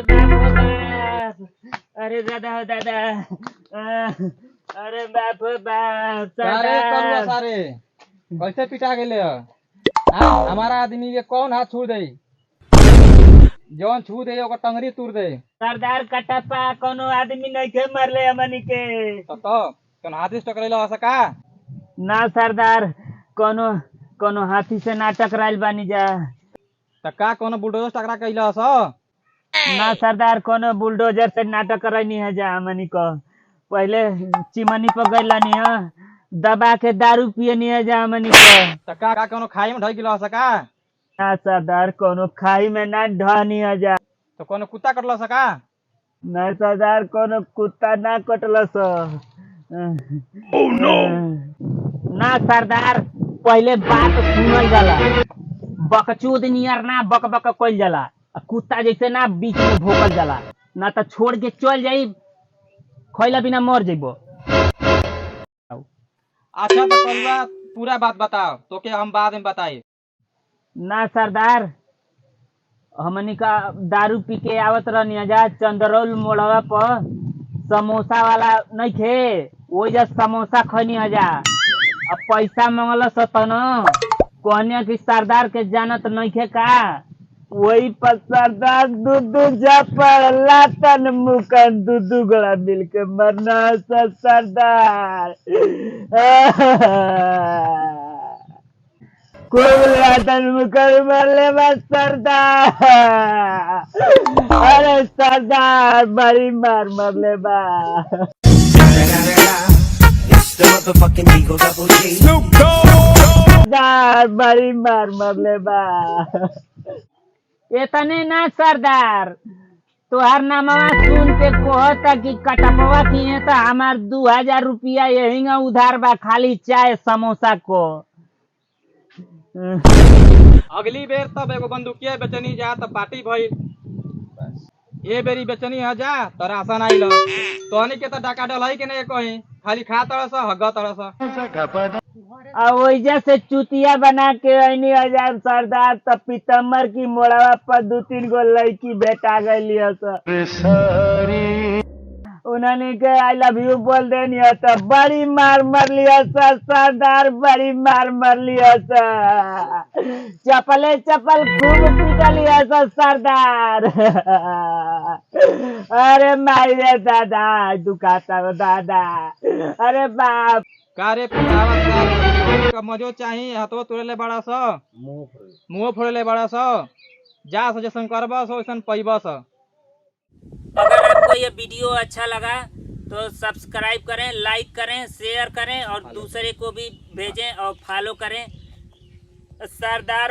बाप हो बाप, अरे दादा हो दादा, अरे बाप हो बाप सारे कलुआ सरदार। सारे कैसे पिटा गेले हमारा आदमी के कौन हाथ छू दे जौन छू दे ओकर टंगरी तोड़ दे सरदार कटप्पा कोनो आदमी नहीं के मरले हमनी के। तो कौन हाथी से टकरेला सका ना सरदार, कोनो कोनो हाथी से ना टकराइल बानी जा। का कोनो बुलडोजर टकरा कैला ना सरदार, कोनो बुलडोजर से ना टकराइनी है जा हमनी को। पहले चिमनी पर गइलानी है, दबा के दारू पियनी है जा हमनी को। का कोनो खाई में ढल गेला सका ना सरदार, कोनो खाई में ना ढहनी है जा। तो कोनो कुत्ता कटला सका ना सरदार, कोनो कुत्ता ना कटलस। ना सरदार, पहले बात सुनल जाला, बकचोद नियर ना बक बक कइल जाला, आ कुत्ता जैसे ना बीच में भोकल जाला, ना तो छोड़ के चल जाई, खइला बिना मर जइबो। अच्छा तो कलुआ पूरा बात बताओ तो के हम बाद में बताए। ना सरदार, हमनी का दारू पी के आवत रहनी जा चंद्रौल मोड़वा पर, समोसा वाला नहीं थे, वो जा समोसा खनी जा। अब पैसा मंगल सतन, कहने की सरदार के जानत नहीं थे का, वही पर सरदार दूधू जपर लातन मुकन दूधू गोला मिल के मरना सरदार। लातन मुकन मरले बस सरदार। अरे सरदार बड़ी मार मरले बा। सरदार बड़ी मार मरले बा। इतने ना सरदार, तोहार नामवा सुन के कहता कि कटपवा किए तो हमार 2000 रुपया यही उधार बा, खाली चाय समोसा को। अगली बेर तब एगो बंदूकिया बेचनी जा तो पार्टी भइल, ये बेरी बेचनी है जा तो राशन आइल। तोहनी के तो डाका डल के नहीं कहीं, खाली खा तरस हग तरस। और वैजा से चुतिया बना के आईनी हजार सरदार, तब पीतम्बर की मोड़वा पर 2-3 गो लड़की भेटा गई। उन्होंने के आई लव यू बोल देनी है तो बड़ी मार मर लिया सरदार, बड़ी मार मर लिया चपले चपल खूब पीटा लिया सरदार। अरे मारे दादा दुखाता हो दादा, अरे बाप। कारे पिटावत मजो चाहिए, हथो तोड़ले बड़ा सा मुंह फोड़ले बड़ा सा, जा जैसन करबस वैसन पैबस। अगर आपको ये वीडियो अच्छा लगा तो सब्सक्राइब करें, लाइक करें, शेयर करें और दूसरे को भी भेजें और फॉलो करें। सरदार